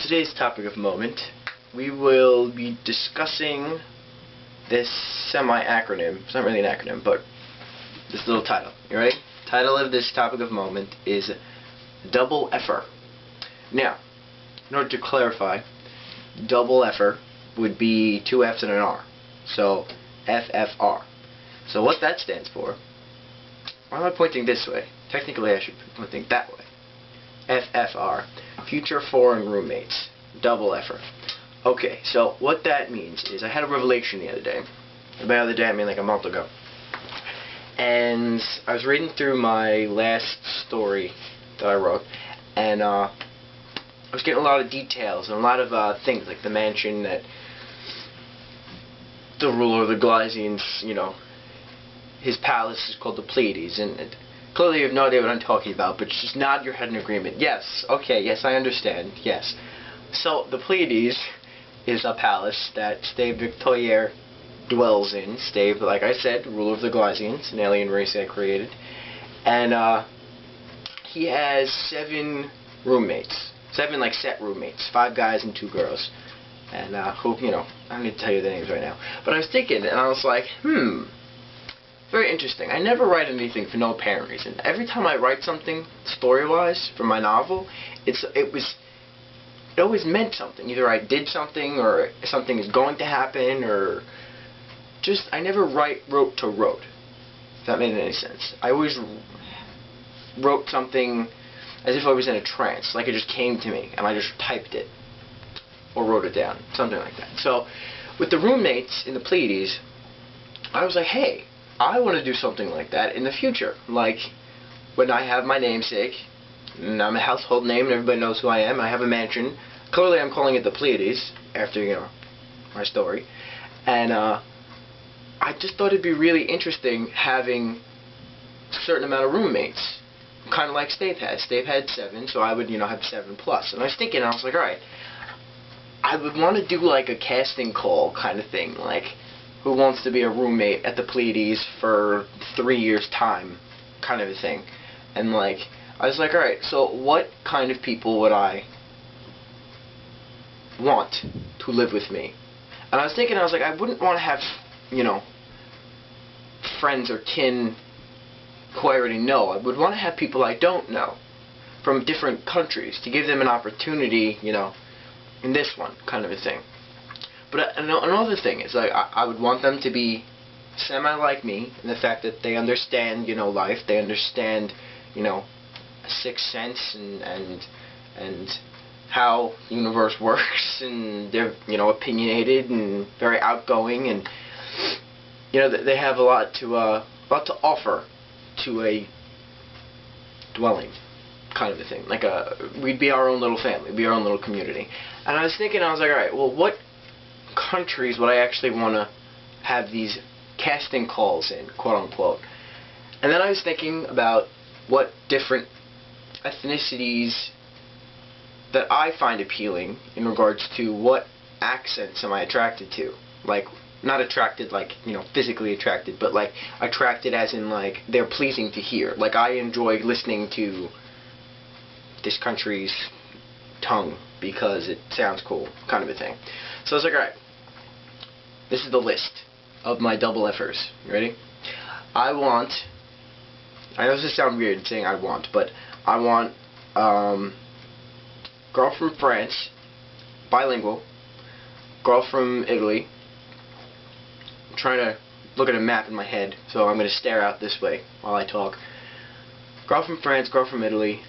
today's topic of moment, we will be discussing this semi-acronym. It's not really an acronym, but this little title. You ready? Title of this topic of moment is double Efer. Now, in order to clarify, double Efer would be two F's and an R. So, FFR. So what that stands for, why am I pointing this way? Technically I should be pointing that way. FFR, Future Foreign Roommates. Double Efer. Okay, so what that means is I had a revelation the other day. By the other day I mean like a month ago. And I was reading through my last story that I wrote, and I was getting a lot of details and a lot of things, like the mansion that the ruler of the Glysians, you know, his palace is called the Pleiades, and clearly you have no idea what I'm talking about, but just nod your head in agreement. Yes, okay, yes, I understand, yes. So, the Pleiades is a palace that Stave Victorier dwells in. Stave, like I said, ruler of the Glysians, an alien race I created. And, he has 7 roommates. 7, like, set roommates. 5 guys and 2 girls. And, who, you know, I don't need to tell you the names right now. But I was thinking, and I was like, very interesting. I never write anything for no apparent reason. Every time I write something, story-wise, for my novel, it always meant something. Either I did something, or something is going to happen, or just, I never wrote to wrote, if that made any sense. I always wrote something as if I was in a trance, like it just came to me, and I just typed it, or wrote it down, something like that. So, with the roommates in the Pleiades, I was like, hey, I want to do something like that in the future. Like, when I have my namesake, and I'm a household name and everybody knows who I am, I have a mansion. Clearly I'm calling it the Pleiades, after, you know, my story. And, I just thought it'd be really interesting having a certain amount of roommates. Kind of like Stave had. Stave had 7, so I would, you know, have 7 plus. And I was thinking, I was like, alright, I would want to do like a casting call kind of thing, like, who wants to be a roommate at the Pleiades for 3 years' time, kind of a thing. And like, I was like, alright, so what kind of people would I want to live with me? And I was thinking, I was like, I wouldn't want to have, you know, friends or kin who I already know. I would want to have people I don't know from different countries to give them an opportunity, you know, in this one, kind of a thing. But another thing is, like, I would want them to be semi-like me, in the fact that they understand, you know, life, they understand, you know, a sixth sense, and how the universe works, and they're, you know, opinionated and very outgoing, and, you know, they have a lot to offer to a dwelling, kind of a thing. Like, we'd be our own little family, we'd be our own little community. And I was thinking, I was like, alright, well, what countries would I actually want to have these casting calls in, quote-unquote? And then I was thinking about what different ethnicities that I find appealing in regards to what accents am I attracted to. Like, not attracted like, you know, physically attracted, but like attracted as in like they're pleasing to hear. Like, I enjoy listening to this country's tongue because it sounds cool, kind of a thing. So I was like, alright, this is the list of my double Efers. You ready? I know this sounds weird saying I want, but I want girl from France, bilingual, girl from Italy. I'm trying to look at a map in my head, so I'm going to stare out this way while I talk. Girl from France, girl from Italy,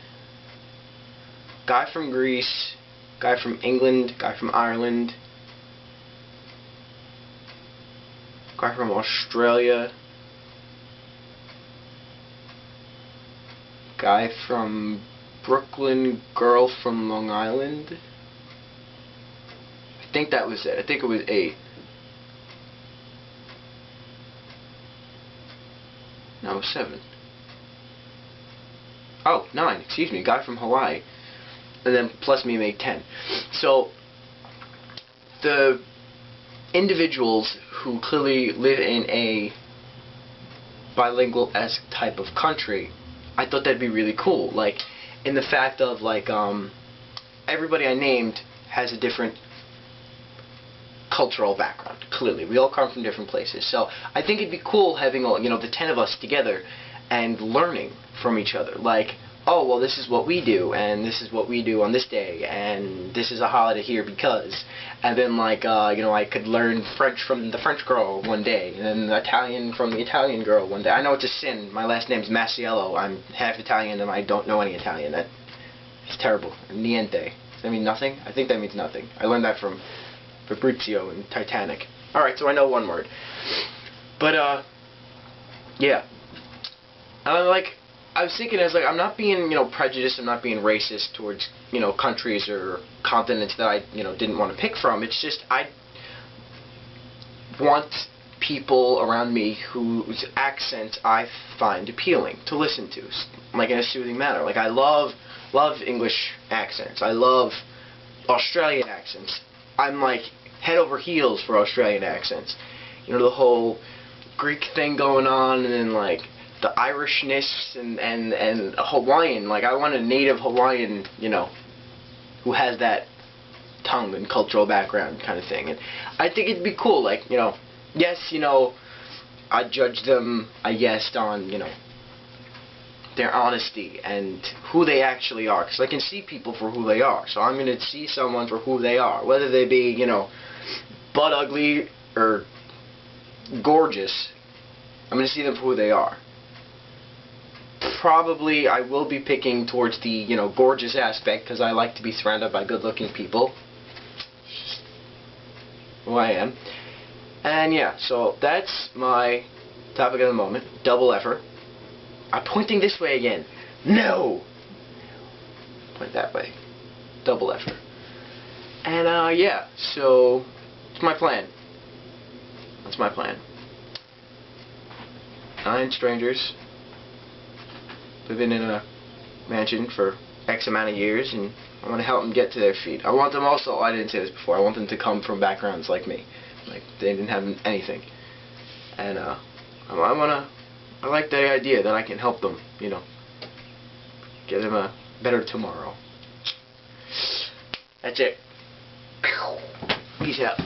guy from Greece, guy from England, guy from Ireland, guy from Australia, guy from Brooklyn, girl from Long Island. I think that was it. I think it was 8. No, 7. Oh, 9, excuse me, guy from Hawaii. And then plus me make 10. So, the individuals who clearly live in a bilingual-esque type of country, I thought that'd be really cool. Like, in the fact of, like, everybody I named has a different cultural background. Clearly, we all come from different places. So I think it'd be cool having all, the 10 of us together and learning from each other. Like, oh, well, this is what we do, and this is what we do on this day, and this is a holiday here because. And then, like, I could learn French from the French girl one day, and then Italian from the Italian girl one day. I know it's a sin. My last name's Masciello. I'm half Italian, and I don't know any Italian. That is terrible. Niente. Does that mean nothing? I think that means nothing. I learned that from Fabrizio in Titanic. Alright, so I know one word. But, yeah. I was thinking, I'm not being, prejudiced, I'm not being racist towards, countries or continents that I, didn't want to pick from. It's just, I want people around me whose accents I find appealing to listen to, like in a soothing manner. Like, I love English accents. I love Australian accents. I'm like head over heels for Australian accents. The whole Greek thing going on, and then like the Irishness and Hawaiian. Like, I want a native Hawaiian, who has that tongue and cultural background kind of thing. And I think it'd be cool. Like, yes, I judge them, I guess, on, their honesty and who they actually are, because I can see people for who they are. So I'm going to see someone for who they are, whether they be, butt ugly or gorgeous. I'm going to see them for who they are. Probably I will be picking towards the, gorgeous aspect, because I like to be surrounded by good-looking people. Who I am. And yeah, so that's my topic of the moment. Double Efer. I'm pointing this way again. No! Point that way. Double Efer. And, yeah, so it's my plan. That's my plan. 9 strangers living in a mansion for X amount of years, and I want to help them get to their feet. I want them also, I didn't say this before, I want them to come from backgrounds like me. Like, they didn't have anything. And, I like the idea that I can help them, get them a better tomorrow. That's it. Peace out.